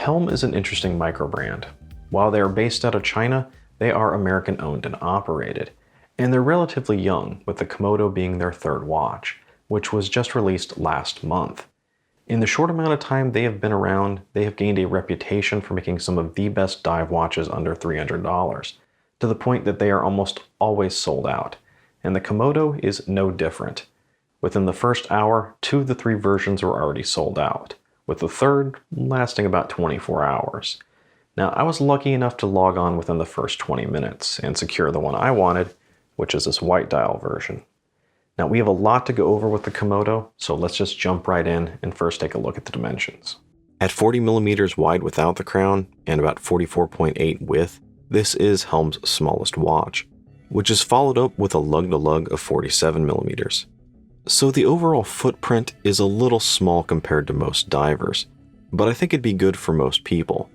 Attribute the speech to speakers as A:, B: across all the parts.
A: Helm is an interesting micro brand. While they are based out of China, they are American owned and operated. And they're relatively young, with the Komodo being their third watch, which was just released last month. In the short amount of time they have been around, they have gained a reputation for making some of the best dive watches under $300, to the point that they are almost always sold out. And the Komodo is no different. Within the first hour, 2 of the 3 versions were already sold out, with the third lasting about 24 hours. Now, I was lucky enough to log on within the first 20 minutes and secure the one I wanted, which is this white dial version. Now, we have a lot to go over with the Komodo, so let's just jump right in and first take a look at the dimensions. At 40mm wide without the crown and about 44.8 width, this is Helm's smallest watch, which is followed up with a lug-to-lug of 47mm. So the overall footprint is a little small compared to most divers, but I think it'd be good for most people.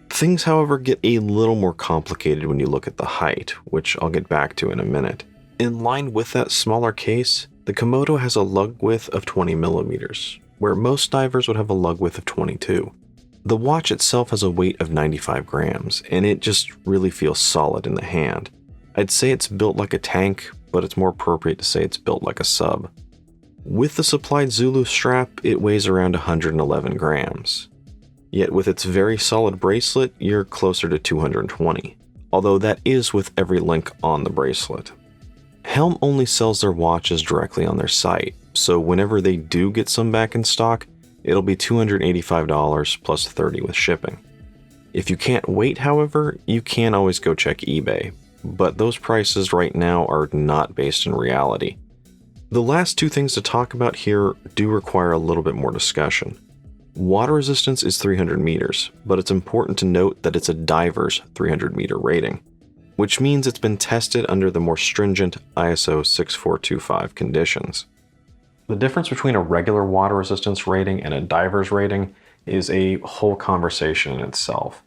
A: Things, however, get a little more complicated when you look at the height, which I'll get back to in a minute. In line with that smaller case, the Komodo has a lug width of 20mm, where most divers would have a lug width of 22. The watch itself has a weight of 95 grams, and it just really feels solid in the hand. I'd say it's built like a tank, but it's more appropriate to say it's built like a sub. With the supplied Zulu strap, it weighs around 111 grams. Yet with its very solid bracelet, you're closer to 220, although that is with every link on the bracelet. Helm only sells their watches directly on their site, so whenever they do get some back in stock, it'll be $285 plus $30 with shipping. If you can't wait, however, you can always go check eBay, but those prices right now are not based in reality. The last 2 things to talk about here do require a little bit more discussion. Water resistance is 300 meters, but it's important to note that it's a diver's 300 meter rating, which means it's been tested under the more stringent ISO 6425 conditions. The difference between a regular water resistance rating and a diver's rating is a whole conversation in itself.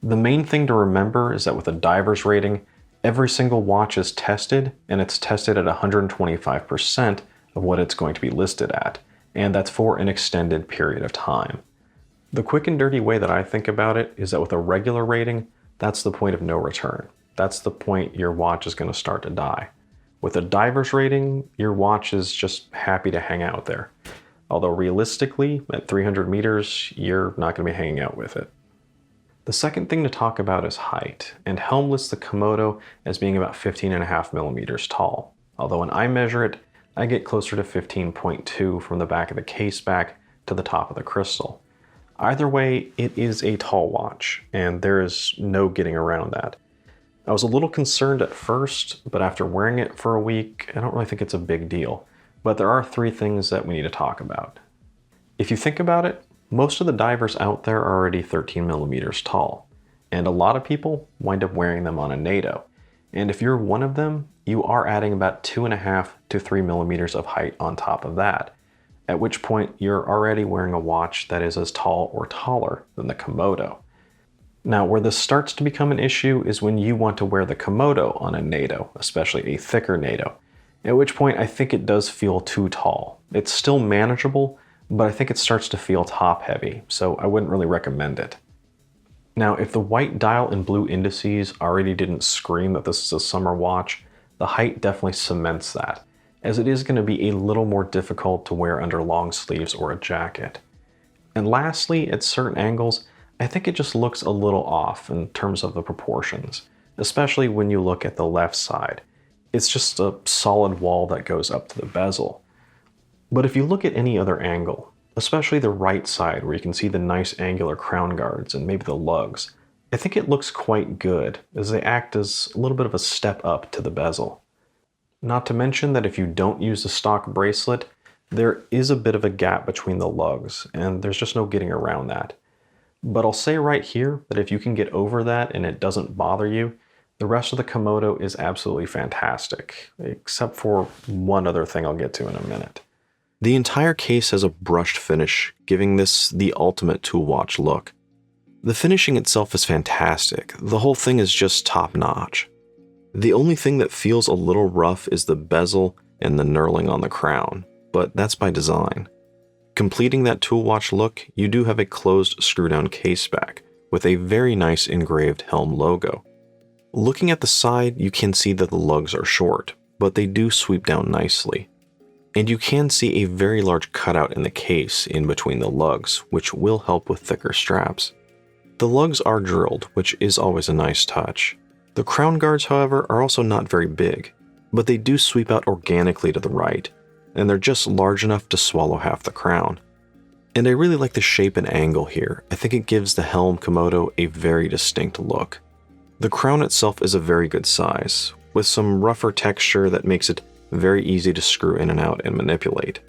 A: The main thing to remember is that with a diver's rating, every single watch is tested, and it's tested at 125% of what it's going to be listed at, and that's for an extended period of time. The quick and dirty way that I think about it is that with a regular rating, that's the point of no return. That's the point your watch is going to start to die. With a diver's rating, your watch is just happy to hang out there. Although realistically, at 300 meters, you're not going to be hanging out with it. The second thing to talk about is height, and Helm lists the Komodo as being about 15.5 millimeters tall. Although when I measure it, I get closer to 15.2 from the back of the case back to the top of the crystal. Either way, it is a tall watch, and there is no getting around that. I was a little concerned at first, but after wearing it for a week, I don't really think it's a big deal. But there are 3 things that we need to talk about. If you think about it, most of the divers out there are already 13 millimeters tall, and a lot of people wind up wearing them on a NATO. And if you're one of them, you are adding about 2.5 to 3 millimeters of height on top of that, at which point you're already wearing a watch that is as tall or taller than the Komodo. Now, where this starts to become an issue is when you want to wear the Komodo on a NATO, especially a thicker NATO, at which point I think it does feel too tall. It's still manageable, but I think it starts to feel top heavy, so I wouldn't really recommend it. Now, if the white dial and blue indices already didn't scream that this is a summer watch, the height definitely cements that, as it is going to be a little more difficult to wear under long sleeves or a jacket. And lastly, at certain angles, I think it just looks a little off in terms of the proportions, especially when you look at the left side. It's just a solid wall that goes up to the bezel. But if you look at any other angle, especially the right side where you can see the nice angular crown guards and maybe the lugs, I think it looks quite good as they act as a little bit of a step up to the bezel. Not to mention that if you don't use the stock bracelet, there is a bit of a gap between the lugs, and there's just no getting around that. But I'll say right here that if you can get over that and it doesn't bother you, the rest of the Komodo is absolutely fantastic, except for one other thing I'll get to in a minute. The entire case has a brushed finish, giving this the ultimate tool watch look. The finishing itself is fantastic, the whole thing is just top notch. The only thing that feels a little rough is the bezel and the knurling on the crown, but that's by design. Completing that tool watch look, you do have a closed screw-down case back, with a very nice engraved Helm logo. Looking at the side, you can see that the lugs are short, but they do sweep down nicely. And you can see a very large cutout in the case in between the lugs, which will help with thicker straps. The lugs are drilled, which is always a nice touch. The crown guards, however, are also not very big, but they do sweep out organically to the right, and they're just large enough to swallow half the crown. And I really like the shape and angle here. I think it gives the Helm Komodo a very distinct look. The crown itself is a very good size, with some rougher texture that makes it very easy to screw in and out and manipulate.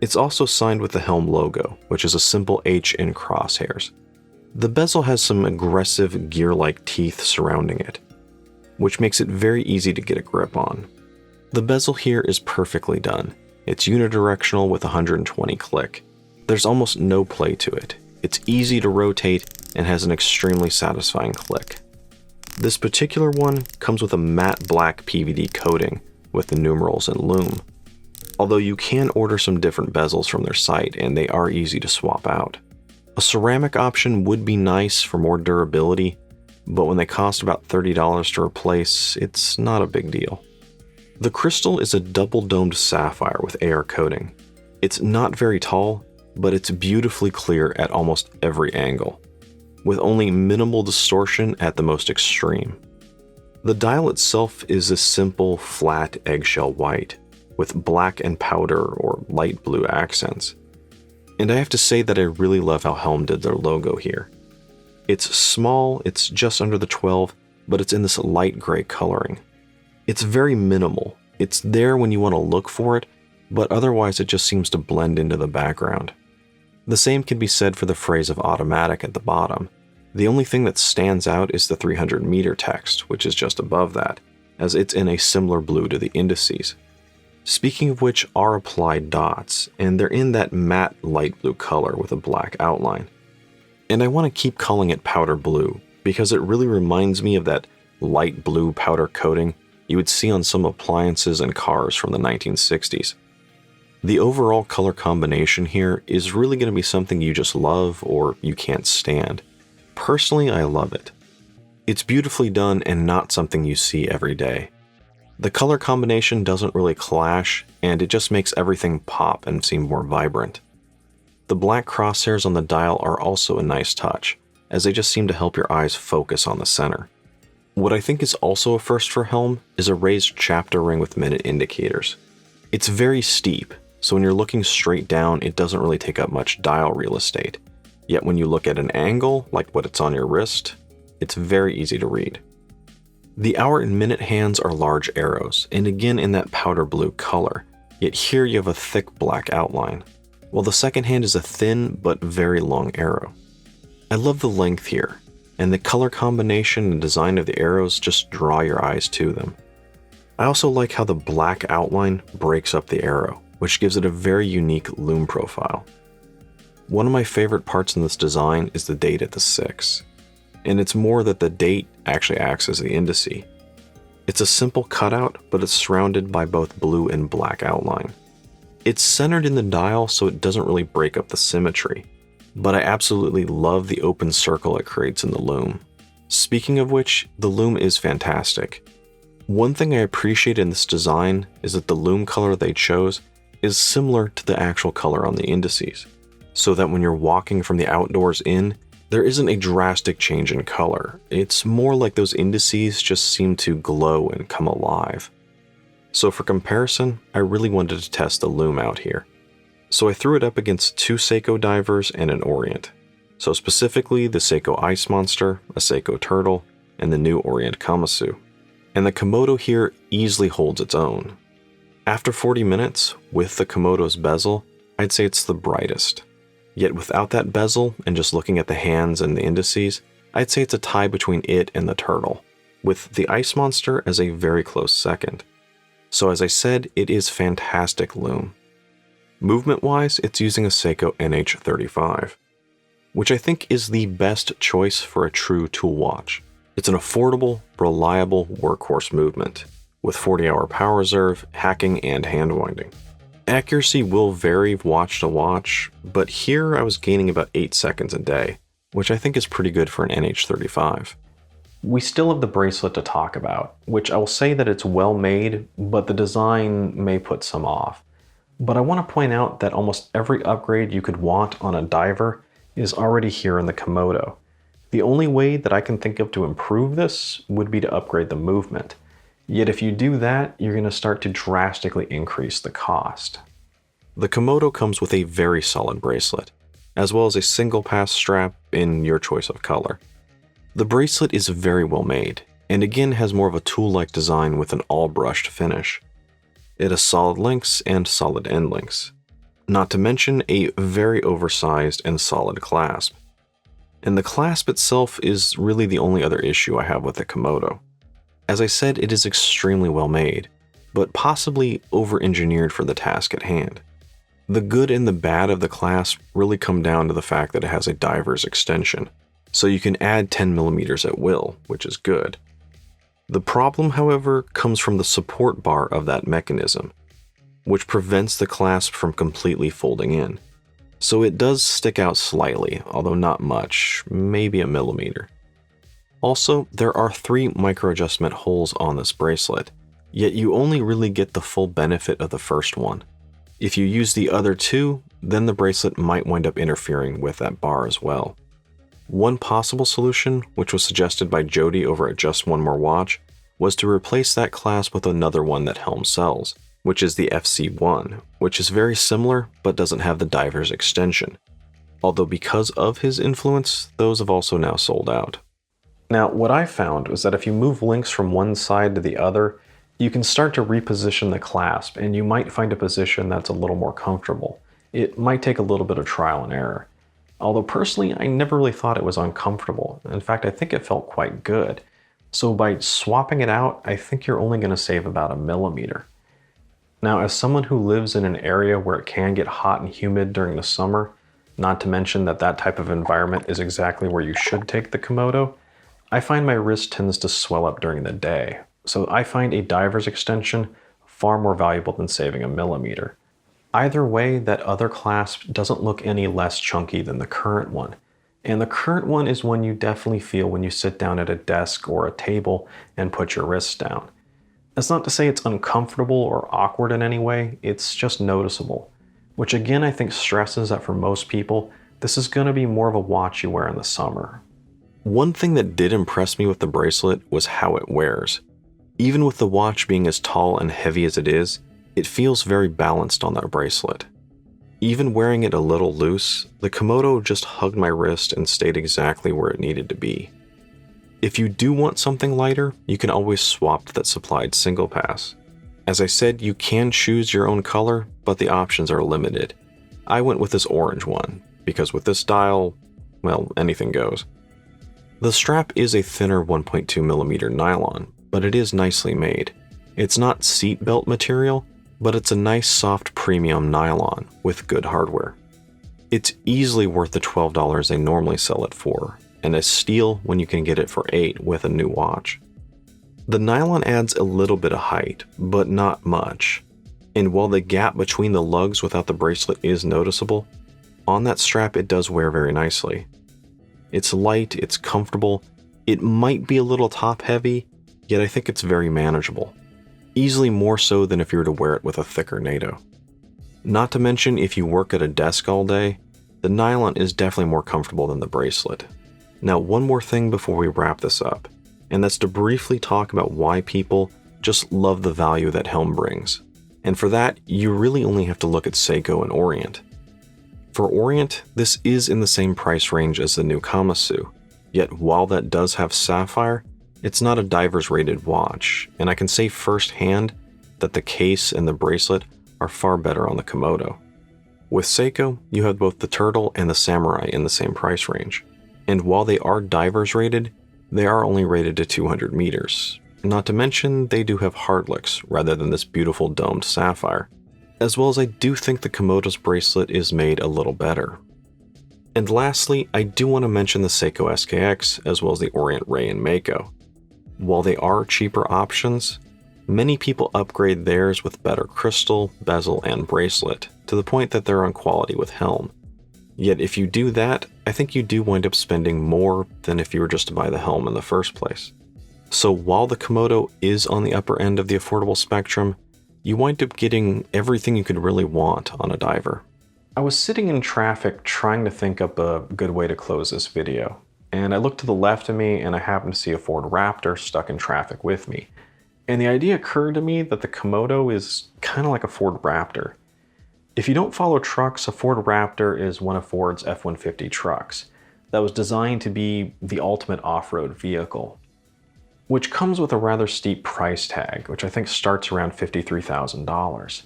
A: It's also signed with the Helm logo, which is a simple H in crosshairs. The bezel has some aggressive gear-like teeth surrounding it, which makes it very easy to get a grip on. The bezel here is perfectly done. It's unidirectional with 120 click. There's almost no play to it. It's easy to rotate and has an extremely satisfying click. This particular one comes with a matte black PVD coating with the numerals and Lume, although you can order some different bezels from their site and they are easy to swap out. A ceramic option would be nice for more durability, but when they cost about $30 to replace, it's not a big deal. The crystal is a double-domed sapphire with air coating. It's not very tall, but it's beautifully clear at almost every angle, with only minimal distortion at the most extreme. The dial itself is a simple, flat eggshell white, with black and powder or light blue accents. And I have to say that I really love how Helm did their logo here. It's small, it's just under the 12, but it's in this light gray coloring. It's very minimal. It's there when you want to look for it, but otherwise it just seems to blend into the background. The same can be said for the phrase of automatic at the bottom. The only thing that stands out is the 300 meter text, which is just above that, as it's in a similar blue to the indices. Speaking of which are applied dots, and they're in that matte light blue color with a black outline. And I want to keep calling it powder blue, because it really reminds me of that light blue powder coating you would see on some appliances and cars from the 1960s. The overall color combination here is really going to be something you just love or you can't stand. Personally, I love it. It's beautifully done and not something you see every day. The color combination doesn't really clash, and it just makes everything pop and seem more vibrant. The black crosshairs on the dial are also a nice touch, as they just seem to help your eyes focus on the center. What I think is also a first for Helm is a raised chapter ring with minute indicators. It's very steep, so when you're looking straight down, it doesn't really take up much dial real estate. Yet when you look at an angle, like what it's on your wrist, it's very easy to read. The hour and minute hands are large arrows, and again in that powder blue color, yet here you have a thick black outline, while the second hand is a thin but very long arrow. I love the length here, and the color combination and design of the arrows just draw your eyes to them. I also like how the black outline breaks up the arrow, which gives it a very unique lume profile. One of my favorite parts in this design is the date at the 6. And it's more that the date actually acts as the indice. It's a simple cutout, but it's surrounded by both blue and black outline. It's centered in the dial, so it doesn't really break up the symmetry, but I absolutely love the open circle it creates in the lume. Speaking of which, the lume is fantastic. One thing I appreciate in this design is that the lume color they chose is similar to the actual color on the indices, so that when you're walking from the outdoors in, there isn't a drastic change in color. It's more like those indices just seem to glow and come alive. So for comparison, I really wanted to test the lume out here. So I threw it up against 2 Seiko divers and an Orient. So specifically the Seiko Ice Monster, a Seiko Turtle, and the new Orient Kamasu. And the Komodo here easily holds its own. After 40 minutes, with the Komodo's bezel, I'd say it's the brightest. Yet without that bezel, and just looking at the hands and the indices, I'd say it's a tie between it and the Turtle, with the Ice Monster as a very close second. So as I said, it is fantastic lume. Movement-wise, it's using a Seiko NH35, which I think is the best choice for a true tool watch. It's an affordable, reliable workhorse movement, with 40-hour power reserve, hacking, and hand winding. Accuracy will vary watch to watch, but here I was gaining about 8 seconds a day, which I think is pretty good for an NH35. We still have the bracelet to talk about, which I will say that it's well made, but the design may put some off. But I want to point out that almost every upgrade you could want on a diver is already here in the Komodo. The only way that I can think of to improve this would be to upgrade the movement. Yet if you do that, you're going to start to drastically increase the cost. The Komodo comes with a very solid bracelet, as well as a single pass strap in your choice of color. The bracelet is very well made, and again has more of a tool-like design with an all-brushed finish. It has solid links and solid end links, not to mention a very oversized and solid clasp. And the clasp itself is really the only other issue I have with the Komodo. As I said, it is extremely well made, but possibly over-engineered for the task at hand. The good and the bad of the clasp really come down to the fact that it has a diver's extension, so you can add 10mm at will, which is good. The problem, however, comes from the support bar of that mechanism, which prevents the clasp from completely folding in. So it does stick out slightly, although not much, maybe a millimeter. Also, there are 3 micro-adjustment holes on this bracelet, yet you only really get the full benefit of the first one. If you use the other 2, then the bracelet might wind up interfering with that bar as well. One possible solution, which was suggested by Jody over at Just One More Watch, was to replace that clasp with another one that Helm sells, which is the FC1, which is very similar but doesn't have the diver's extension. Although because of his influence, those have also now sold out. Now, what I found was that if you move links from one side to the other, you can start to reposition the clasp, and you might find a position that's a little more comfortable. It might take a little bit of trial and error. Although personally, I never really thought it was uncomfortable. In fact, I think it felt quite good. So by swapping it out, I think you're only going to save about a millimeter. Now, as someone who lives in an area where it can get hot and humid during the summer, not to mention that that type of environment is exactly where you should take the Komodo, I find my wrist tends to swell up during the day. So I find a diver's extension far more valuable than saving a millimeter. Either way, that other clasp doesn't look any less chunky than the current one. And the current one is one you definitely feel when you sit down at a desk or a table and put your wrists down. That's not to say it's uncomfortable or awkward in any way, it's just noticeable. Which again I think stresses that for most people, this is going to be more of a watch you wear in the summer. One thing that did impress me with the bracelet was how it wears. Even with the watch being as tall and heavy as it is, it feels very balanced on that bracelet. Even wearing it a little loose, the Komodo just hugged my wrist and stayed exactly where it needed to be. If you do want something lighter, you can always swap to that supplied single pass. As I said, you can choose your own color, but the options are limited. I went with this orange one, because with this dial, well, anything goes. The strap is a thinner 1.2mm nylon, but it is nicely made. It's not seatbelt material, but it's a nice soft premium nylon with good hardware. It's easily worth the $12 they normally sell it for, and a steal when you can get it for $8 with a new watch. The nylon adds a little bit of height, but not much, and while the gap between the lugs without the bracelet is noticeable, on that strap it does wear very nicely. It's light, it's comfortable, it might be a little top heavy, yet I think it's very manageable. Easily more so than if you were to wear it with a thicker NATO. Not to mention if you work at a desk all day, the nylon is definitely more comfortable than the bracelet. Now one more thing before we wrap this up, and that's to briefly talk about why people just love the value that Helm brings. And for that, you really only have to look at Seiko and Orient. For Orient, this is in the same price range as the new Kamasu, yet while that does have sapphire, it's not a diver's rated watch, and I can say firsthand that the case and the bracelet are far better on the Komodo. With Seiko, you have both the Turtle and the Samurai in the same price range, and while they are diver's rated, they are only rated to 200 meters. Not to mention, they do have hardlicks rather than this beautiful domed sapphire, as well as I do think the Komodo's bracelet is made a little better. And lastly, I do want to mention the Seiko SKX as well as the Orient Ray and Mako. While they are cheaper options, many people upgrade theirs with better crystal, bezel, and bracelet, to the point that they're on quality with Helm. Yet if you do that, I think you do wind up spending more than if you were just to buy the Helm in the first place. So while the Komodo is on the upper end of the affordable spectrum, you wind up getting everything you could really want on a diver. I was sitting in traffic trying to think up a good way to close this video, and I looked to the left of me and I happened to see a Ford Raptor stuck in traffic with me. And the idea occurred to me that the Komodo is kind of like a Ford Raptor. If you don't follow trucks, a Ford Raptor is one of Ford's F-150 trucks that was designed to be the ultimate off-road vehicle, which comes with a rather steep price tag, which I think starts around $53,000.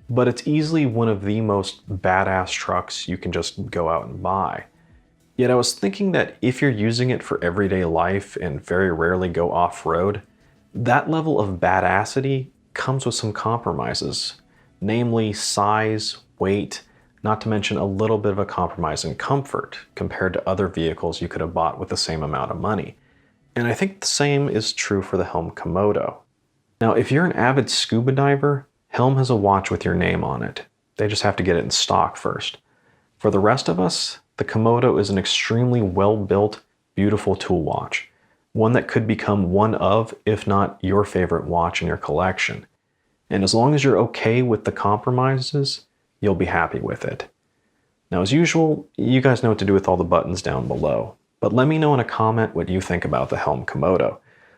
A: But it's easily one of the most badass trucks you can just go out and buy. Yet I was thinking that if you're using it for everyday life and very rarely go off-road, that level of badassity comes with some compromises, namely size, weight, not to mention a little bit of a compromise in comfort compared to other vehicles you could have bought with the same amount of money. And I think the same is true for the Helm Komodo. Now, if you're an avid scuba diver, Helm has a watch with your name on it. They just have to get it in stock first. For the rest of us, the Komodo is an extremely well-built, beautiful tool watch. One that could become one of, if not your favorite watch in your collection. And as long as you're okay with the compromises, you'll be happy with it. Now, as usual, you guys know what to do with all the buttons down below. But let me know in a comment what you think about the Helm Komodo,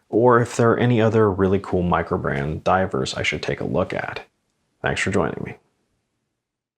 A: or if there are any other really cool microbrand divers I should take a look at. Thanks for joining me.